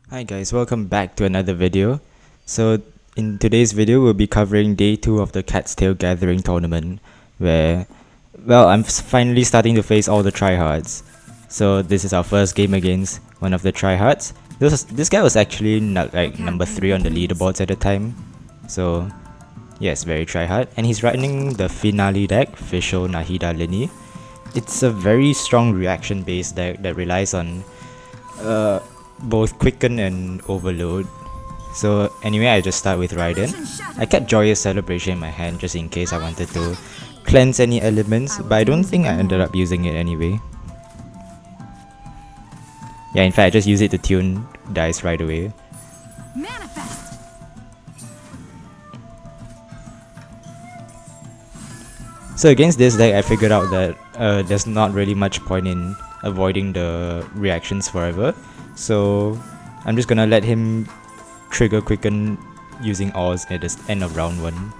Hi guys, welcome back to another video. So in today's video we'll be covering day 2 of the Cat's Tail Gathering tournament where, well, I'm finally starting to face all the tryhards. So this is our first game against one of the tryhards. This guy was actually not like number 3 on the leaderboards at the time. So yes, very tryhard. And he's running the finale deck, Fischl, Nahida, Lini. It's a very strong reaction based deck that relies on both Quicken and Overload. So anyway, I just start with Raiden. I kept Joyous Celebration in my hand just in case I wanted to cleanse any elements, but I don't think I ended up using it anyway. Yeah, in fact I just use it to tune dice right away. Manifest. So against this deck I figured out that there's not really much point in avoiding the reactions forever. So I'm just gonna let him trigger Quicken using Oz at the end of round 1.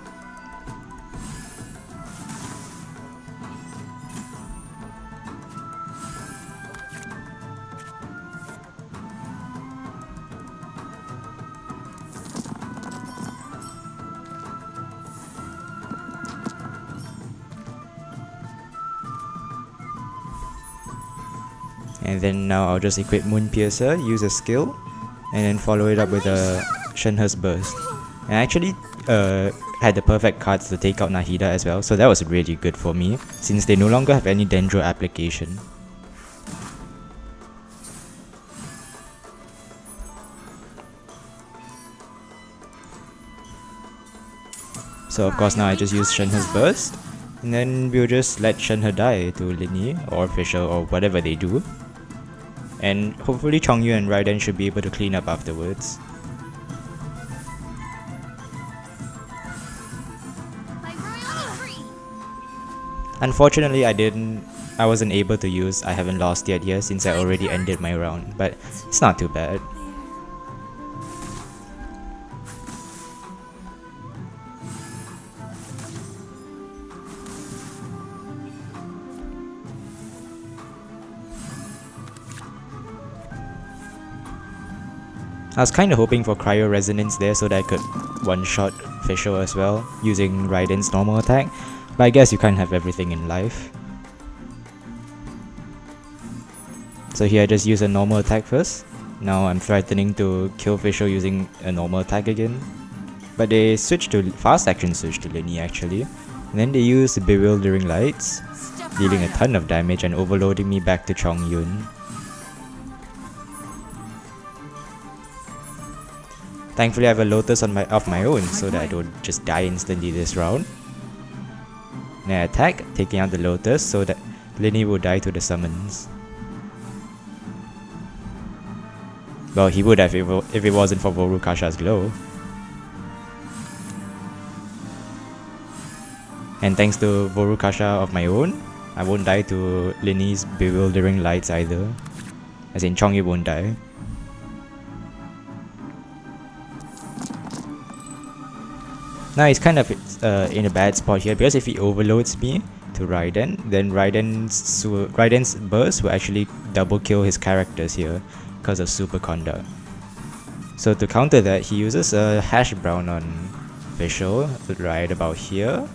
And then now I'll just equip Moon Piercer, use a skill, and then follow it up with a Shenhe's Burst. And I actually had the perfect cards to take out Nahida as well, so that was really good for me, since they no longer have any Dendro application. So of course now I just use Shenhe's Burst, and then we'll just let Shenhe die to Lini or Fischl or whatever they do. And hopefully Chongyun and Raiden should be able to clean up afterwards. Unfortunately I wasn't able to use I Haven't Lost Yet here since I already ended my round, but it's not too bad. I was kinda hoping for Cryo Resonance there so that I could one-shot Fischl as well, using Raiden's normal attack, but I guess you can't have everything in life. So here I just use a normal attack first. Now I'm threatening to kill Fischl using a normal attack again. But they switch to fast action switch to Lini actually. And then they use Bewildering Lights, dealing a ton of damage and overloading me back to Chongyun. Thankfully I have a Lotus of my own so that I don't just die instantly this round. And I attack, taking out the Lotus so that Lini will die to the summons. Well, he would have if it wasn't for Vorukasha's glow. And thanks to Vorukasha of my own, I won't die to Lini's Bewildering Lights either. As in Chongyun won't die. Now he's kind of in a bad spot here because if he overloads me to Raiden, then Raiden's burst will actually double kill his characters here because of Super Conduct. So to counter that, he uses a Hash Brown on Fischl right about here.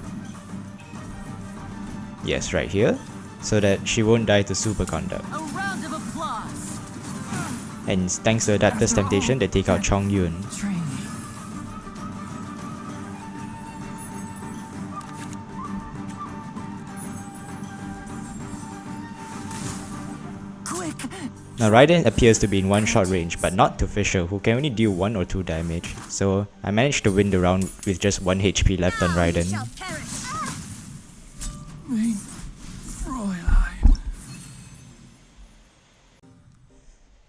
Yes, right here, so that she won't die to Super Conduct. And thanks to Adapter's Temptation, they take out Chongyun. Now Raiden appears to be in one-shot range, but not to Fischl, who can only deal 1 or 2 damage, so I managed to win the round with just 1 HP left on Raiden.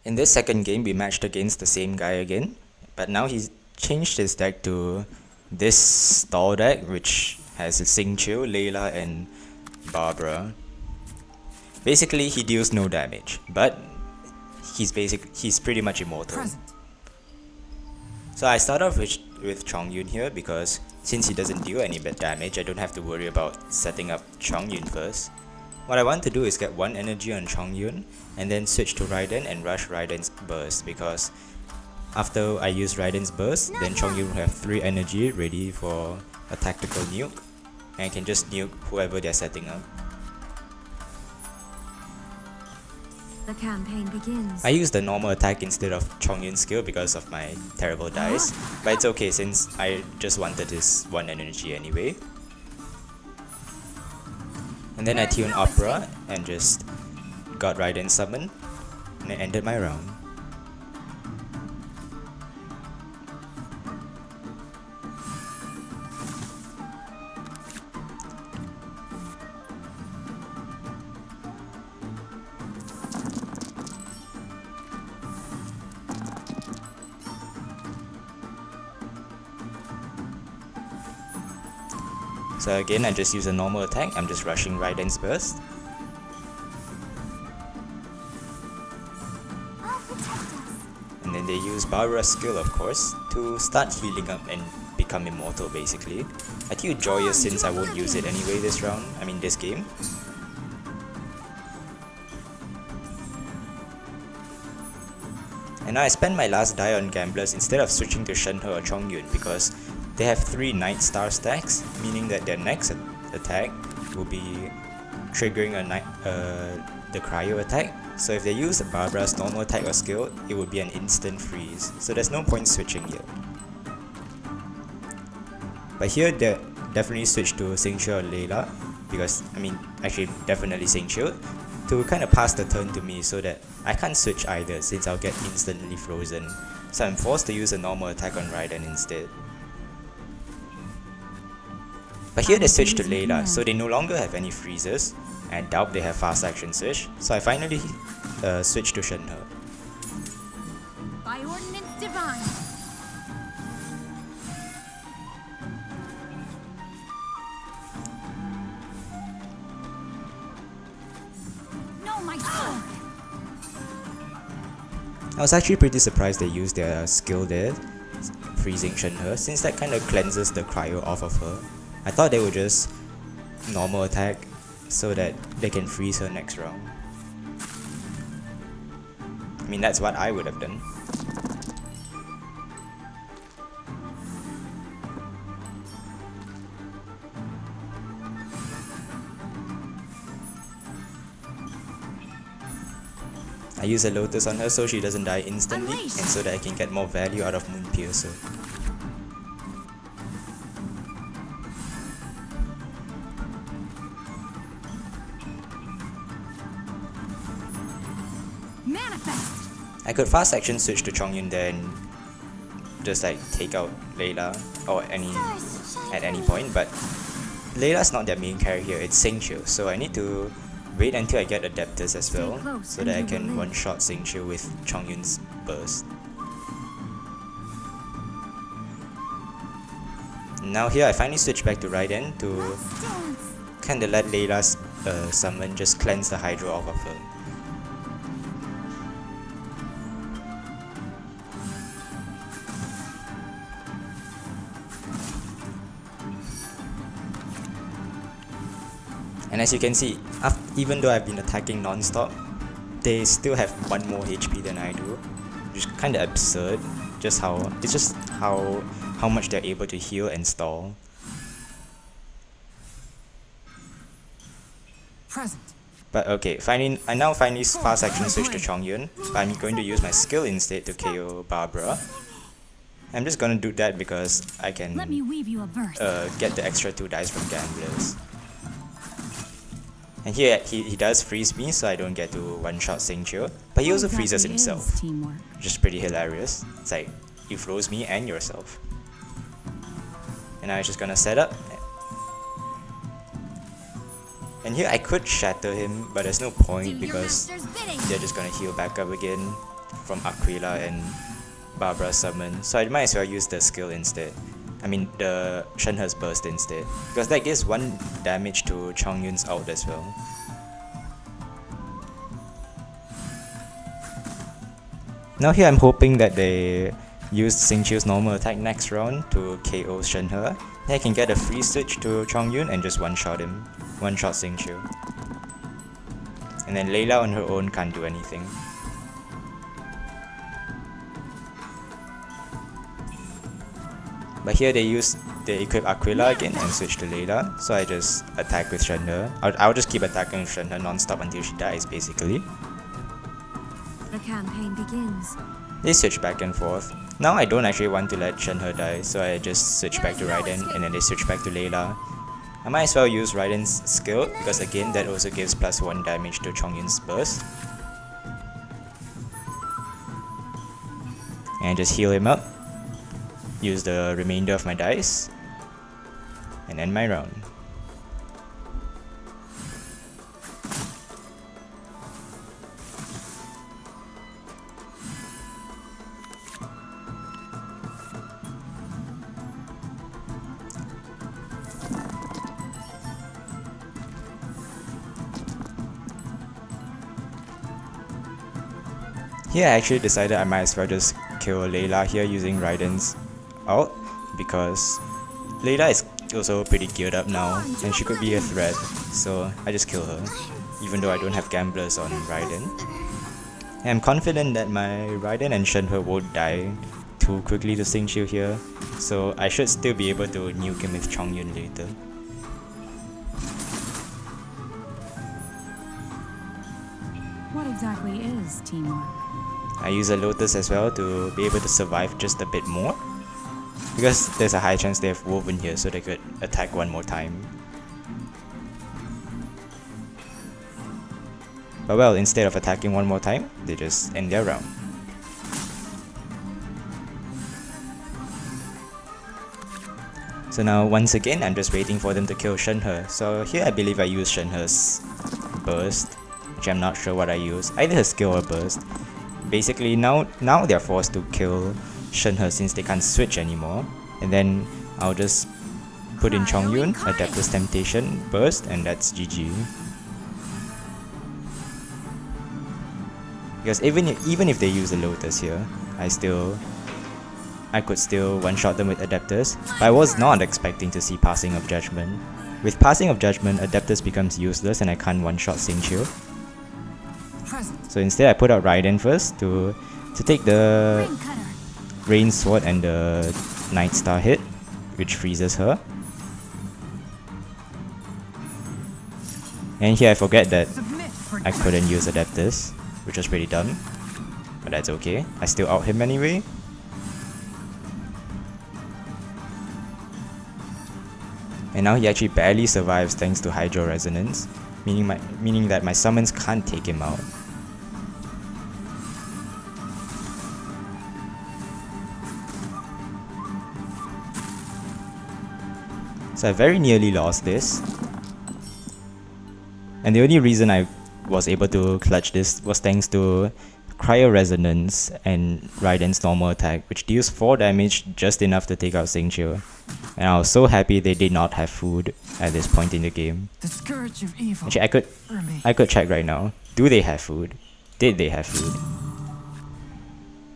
In this second game we matched against the same guy again, but now he's changed his deck to this stall deck, which has Xingqiu, Layla and Barbara. Basically he deals no damage, but he's pretty much immortal. So I start off with Chongyun here because since he doesn't deal any bad damage, I don't have to worry about setting up Chongyun first. What I want to do is get 1 energy on Chongyun and then switch to Raiden and rush Raiden's burst because After I use Raiden's burst, then Chongyun will have 3 energy ready for a tactical nuke, and I can just nuke whoever they're setting up. The campaign begins. I use the normal attack instead of Chongyun's skill because of my terrible dice, but it's okay since I just wanted his 1 energy anyway. And then I tune Opera and just got Raiden summon, and it ended my round. So again, I just use a normal attack. I'm just rushing Raiden's burst. And then they use Barbara's skill, of course, to start healing up and become immortal basically. I feel joyous since I won't use it anyway this round, this game. And now I spend my last die on gamblers instead of switching to Shenhe or Chongyun because they have 3 Night Star stacks, meaning that their next attack will be triggering the cryo attack. So if they use Barbara's normal attack or skill, it would be an instant freeze. So there's no point switching yet. But here they definitely switch to Xingqiu or Layla because actually definitely Xingqiu to kind of pass the turn to me so that I can't switch either since I'll get instantly frozen. So I'm forced to use a normal attack on Raiden instead. But here they switch to Layla, so they no longer have any freezes, and I doubt they have fast action switch, so I finally switch to Shenhe. By ordinance divine. No, my sword. I was actually pretty surprised they used their skill there, freezing Shenhe, since that kind of cleanses the cryo off of her. I thought they would just normal attack so that they can freeze her next round. That's what I would have done. I use a Lotus on her so she doesn't die instantly and so that I can get more value out of Moon Piercer. I could fast action switch to Chongyun there and just take out Layla or at any point, but Layla's not their main character here, it's Xingqiu, so I need to wait until I get Adeptus as well so that I can one-shot Xingqiu with Chongyun's burst. Now here I finally switch back to Raiden to kinda let Layla's summon just cleanse the Hydro off of her. And as you can see, even though I've been attacking non-stop, they still have 1 more HP than I do, which is kinda absurd. It's just how much they're able to heal and stall. Present. But okay, I now finally fast action switch to Chongyun, but I'm going to use my skill instead to KO Barbara. I'm just gonna do that because I can Let me weave you a verse. get the extra 2 dice from gamblers. And here he does freeze me so I don't get to one-shot Xingqiu, but he also freezes himself, which is pretty hilarious. It's like, you froze me and yourself. And now I'm just gonna set up. And here I could shatter him, but there's no point because they're just gonna heal back up again from Aquila and Barbara's summon, so I might as well use the skill instead. The Shenhe's burst instead, because that gives 1 damage to Chongyun's ult as well. Now here I'm hoping that they use Xingqiu's normal attack next round to KO Shenhe. Then I can get a free switch to Chongyun and just one-shot him. One-shot Xingqiu. And then Layla on her own can't do anything. But here they equip Aquila again and switch to Layla, so I just attack with Shenhe. I'll just keep attacking with Shenhe non-stop until she dies basically. The campaign begins. They switch back and forth. Now I don't actually want to let Shenhe die, so I just switch back to Raiden and then they switch back to Layla. I might as well use Raiden's skill because again that also gives +1 damage to Chongyun's burst. And just heal him up. Use the remainder of my dice. And end my round. Here I actually decided I might as well just kill Layla here using Raiden's ult, because Layla is also pretty geared up now and she could be a threat, so I just kill her, even though I don't have gamblers on Raiden. And I'm confident that my Raiden and Shenhe won't die too quickly to Xingqiu here, so I should still be able to nuke him with Chongyun later. What exactly is teamwork? I use a Lotus as well to be able to survive just a bit more, because there's a high chance they have Woven here so they could attack one more time. But well, instead of attacking one more time, they just end their round. So now once again I'm just waiting for them to kill Shenhe. So here I believe I use Shenhe's burst, which I'm not sure what I use, either her skill or burst. Basically now they're forced to kill Shenhe since they can't switch anymore, and then I'll just put in Chongyun, Adeptus Temptation, burst, and that's GG. Because even if they use a Lotus here, I could still one-shot them with Adeptus, but I was not expecting to see Passing of Judgment. With Passing of Judgment, Adeptus becomes useless and I can't one-shot Xingqiu. So instead I put out Raiden first to take the Rain Sword and the Night Star hit, which freezes her. And here I forget that I couldn't use Adeptus, which was pretty dumb. But that's okay, I still out him anyway. And now he actually barely survives thanks to Hydro Resonance, meaning that my summons can't take him out. So I very nearly lost this. And the only reason I was able to clutch this was thanks to Cryo Resonance and Raiden's normal attack, which deals 4 damage, just enough to take out Xingqiu. And I was so happy they did not have food at this point in the game. The scourge of evil. Actually, I could check right now. Do they have food? Did they have food?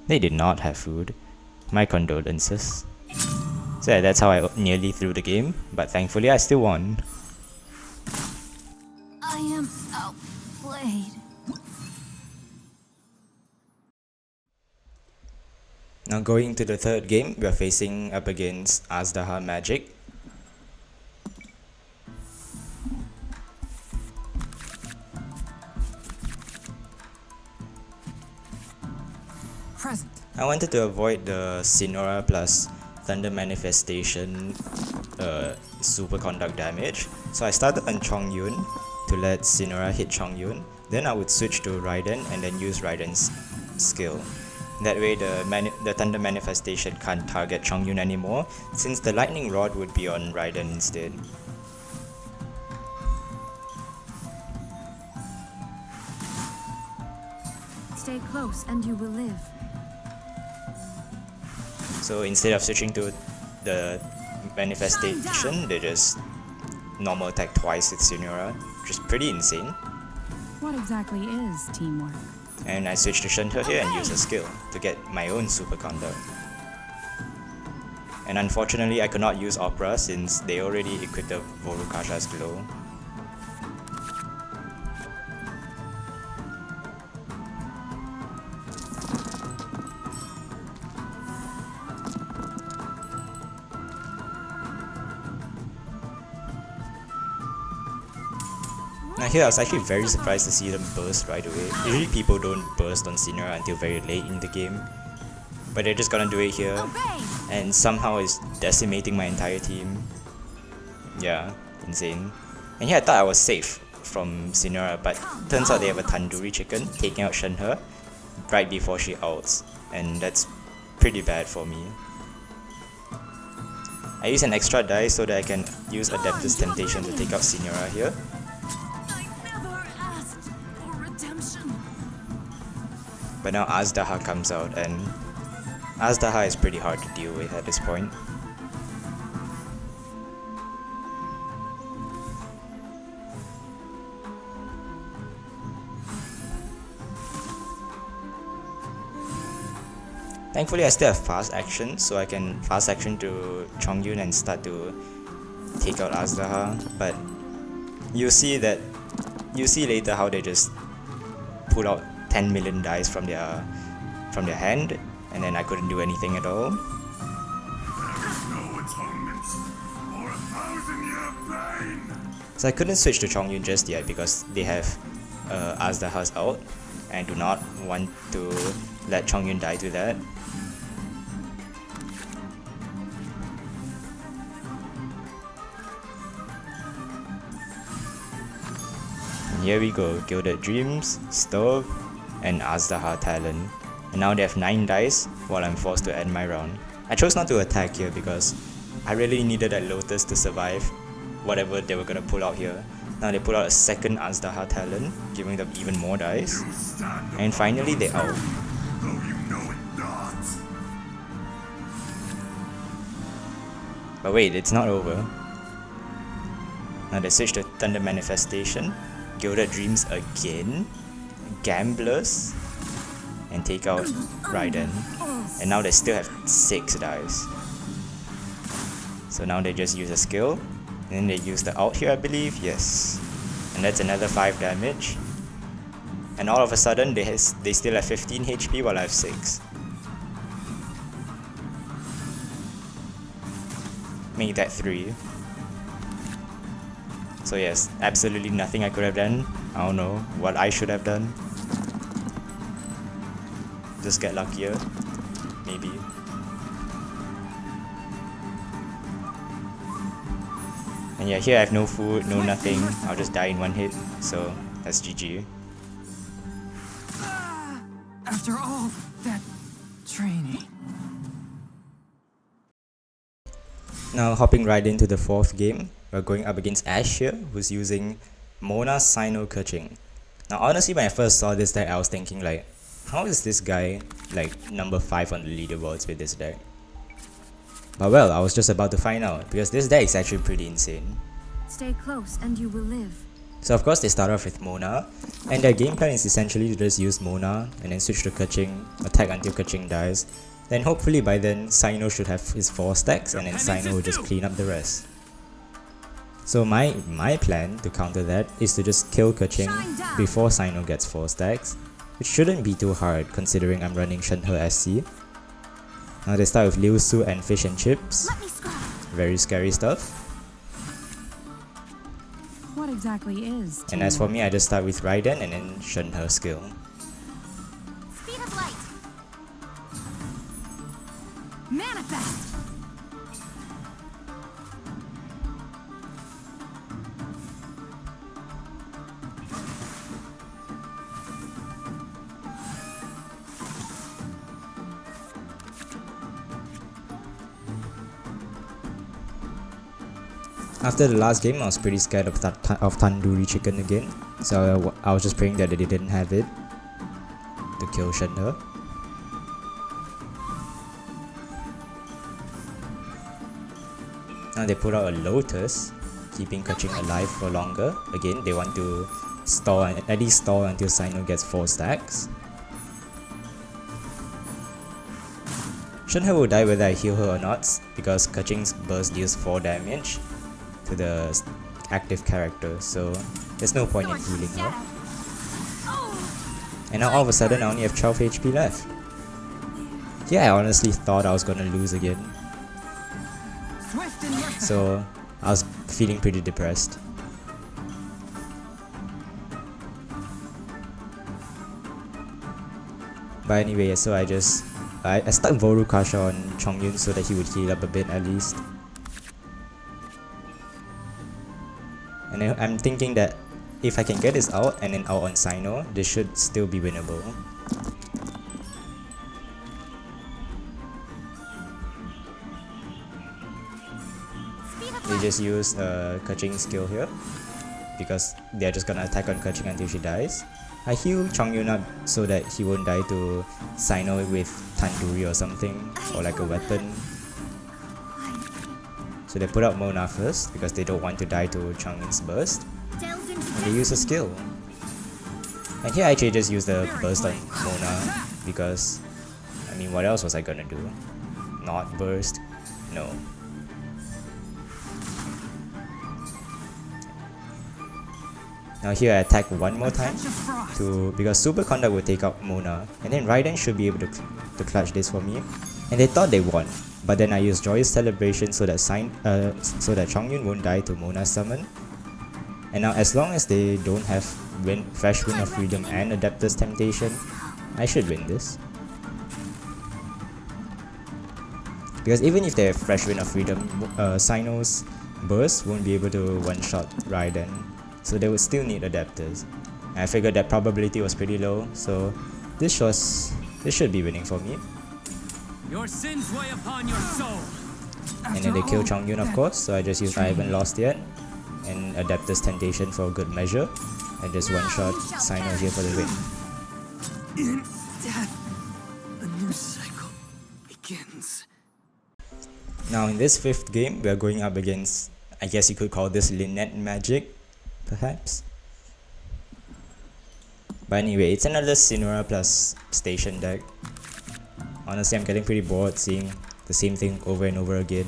They did not have food. My condolences. So yeah, that's how I nearly threw the game, but thankfully I still won. I am outplayed. Now going to the third game, we are facing up against Azdaha Magic. Present. I wanted to avoid the Sinora plus Thunder Manifestation Superconduct damage, so I started on Chongyun to let Sinora hit Chongyun. Then I would switch to Raiden and then use Raiden's skill. That way the Thunder Manifestation can't target Chongyun anymore, since the Lightning Rod would be on Raiden instead. Stay close and you will live. So instead of switching to the Manifestation, they just normal attack twice with Sinora, which is pretty insane. What exactly is teamwork? And I switched to Shenhe here and used a skill to get my own Superconduct. And unfortunately I could not use Opera since they already equipped the Vorukasha's Glow. Now here I was actually very surprised to see them burst right away. Usually people don't burst on Sinera until very late in the game, but they're just gonna do it here, and somehow it's decimating my entire team. Yeah, insane. And here I thought I was safe from Sinera, but turns out they have a tandoori chicken taking out Shenhe right before she ults, and that's pretty bad for me. I use an extra die so that I can use Adeptus Temptation to take out Sinera here. I never asked for redemption. But now Azdaha comes out, and Azdaha is pretty hard to deal with at this point. Thankfully I still have fast action, so I can fast action to Chongyun and start to take out Azdaha, but you'll see later how they just pull out 10 million dice from their hand, and then I couldn't do anything at all. So I couldn't switch to Chongyun just yet because they have Azdaha's out, and I do not want to let Chongyun die to that. And here we go, Gilded Dreams, Stove, and Azdaha Talon. And now they have 9 dice while I'm forced to end my round. I chose not to attack here because I really needed that Lotus to survive whatever they were gonna pull out here. Now they pull out a second Azdaha Talon, giving them even more dice. And finally they out. But wait, it's not over. Now they switch to Thunder Manifestation, Gilded Dreams again, Gamblers, and take out Raiden. And now they still have 6 dice. So now they just use a skill, and then they use the ult here, I believe, yes. And that's another 5 damage. And all of a sudden they still have 15 HP while I have 6. Make that 3. So yes, absolutely nothing I could have done. I don't know what I should have done. Just get luckier, maybe. And yeah, here I have no food, no nothing. I'll just die in one hit, so that's GG. After all that training. Now hopping right into the 4th game, we're going up against Ash here, who's using Mona Sino Keqing. Now honestly, when I first saw this deck, I was thinking like, how is this guy like number 5 on the leaderboards with this deck? But well, I was just about to find out, because this deck is actually pretty insane. Stay close and you will live. So of course they start off with Mona, and their game plan is essentially to just use Mona and then switch to Keqing, attack until Keqing dies. Then hopefully by then Sino should have his 4 stacks, and then Sino will just clean up the rest. So my plan to counter that is to just kill Keqing before Sino gets 4 stacks, which shouldn't be too hard considering I'm running Shenhe SC. Now they start with Liu Su and Fish and Chips. Very scary stuff. What exactly is And as for me, I just start with Raiden and then Shenhe skill. Speed of light. Manifest. After the last game, I was pretty scared of tandoori chicken again, so I was just praying that they didn't have it to kill Shenhe. Now they put out a Lotus, keeping Keqing alive for longer. Again, they want to stall, at least stall until Sino gets 4 stacks. Shenhe will die whether I heal her or not, because Keqing's burst deals 4 damage to the active character, so there's no point in healing her. And now all of a sudden I only have 12 HP left. Yeah, I honestly thought I was gonna lose again. So I was feeling pretty depressed. But anyway, so I stuck Vorukasha on Chongyun so that he would heal up a bit at least. And I'm thinking that if I can get this out and then out on Sino, this should still be winnable. They just use Keqing skill here because they're just gonna attack on Keqing until she dies. I heal Chongyun up so that he won't die to Sino with Tandoori or something, or like a weapon. So they put out Mona first because they don't want to die to Chongyun's burst. And they use a skill. And here I actually just use the burst on Mona because, I mean, what else was I gonna do? Not burst? No. Now here I attack one more time because Super Conduct will take out Mona, and then Raiden should be able to clutch this for me. And they thought they won, but then I used Joyous Celebration so that Chongyun won't die to Mona's summon. And now as long as they don't have Fresh Wind of Freedom and Adeptus Temptation, I should win this. Because even if they have Fresh Wind of Freedom, Sino's burst won't be able to one-shot Raiden, so they would still need Adeptus. And I figured that probability was pretty low, so this should be winning for me. Your sins weigh upon your soul. And then they kill Chongyun, of course, so I just used I haven't lost yet and Adeptus Temptation for good measure, and just one-shot Sino here for the win. In death, a new cycle begins. Now in this 5th game, we are going up against, I guess you could call this Lynette Magic, perhaps. But anyway, it's another Sinora plus Station deck. Honestly, I'm getting pretty bored seeing the same thing over and over again.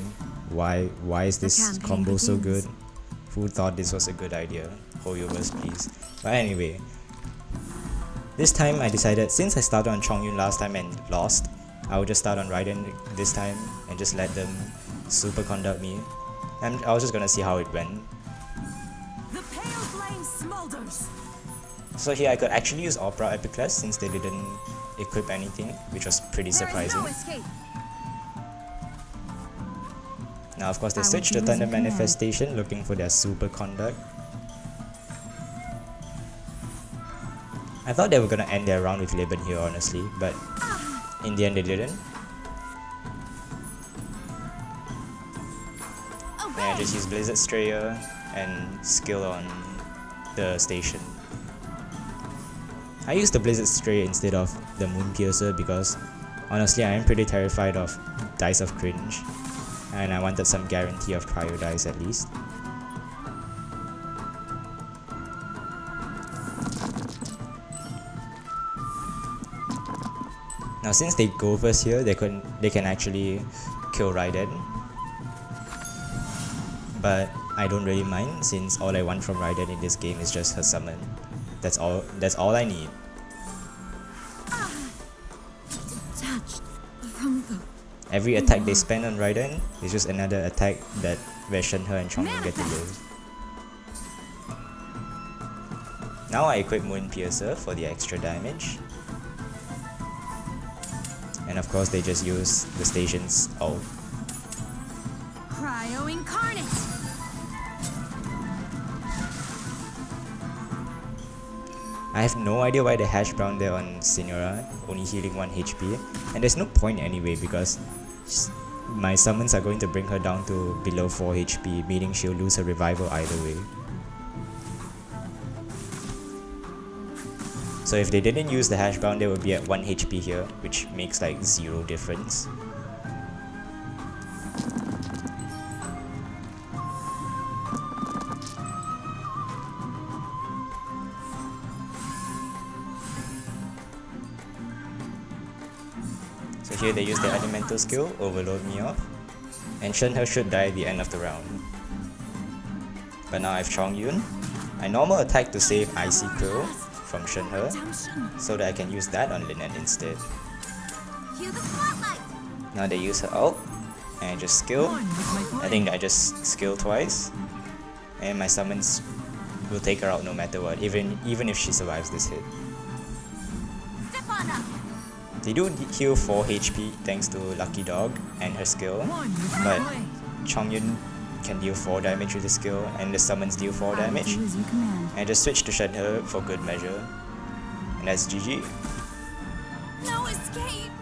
Why is this combo so good? Who thought this was a good idea? Hoyoverse, please. But anyway, this time I decided, since I started on Chongyun last time and lost, I would just start on Raiden this time and just let them Super Conduct me. And I was just gonna see how it went. The pale flame smolders. So here I could actually use Opera Epiclest since they didn't equip anything, which was pretty surprising. Now of course they switched to Thunder Manifestation looking for their Super Conduct. I thought they were gonna end their round with Liban here honestly, but in the end they didn't. And I just used Blizzard Strayer and skill on the Station. I used the Blizzard Strayer instead of the Moon Piercer because honestly I am pretty terrified of Dice of Cringe, and I wanted some guarantee of Cryo Dice at least. Now since they go first here, they can actually kill Raiden. But I don't really mind since all I want from Raiden in this game is just her summon. That's all I need. Detached from the Every attack they spend on Raiden is just another attack where Shenhe and Chongyun get to live. Now I equip Moon Piercer for the extra damage. And of course they just use the Station's ult. Cryo Incarnate. I have no idea why they hash brown there on Sinora, only healing 1 HP. And there's no point anyway because my summons are going to bring her down to below 4 HP, meaning she'll lose her revival either way. So if they didn't use the hash brown, they would be at 1 HP here, which makes like 0 difference. So here they use the elemental skill, overload me off, and Shenhe should die at the end of the round. But now I have Chongyun. I normal attack to save Icy Quill from Shenhe, so that I can use that on Lynette instead. Cue the spotlight. Now they use her ult, and I just skill. I think I just skill twice, and my summons will take her out no matter what, even if she survives this hit. Step on up. They do heal 4 HP thanks to Lucky Dog and her skill, but Chongyun can deal 4 damage with the skill, and the summons deal 4 damage. Do as you command. And I just switch to Shed Her for good measure. And that's GG. No escape!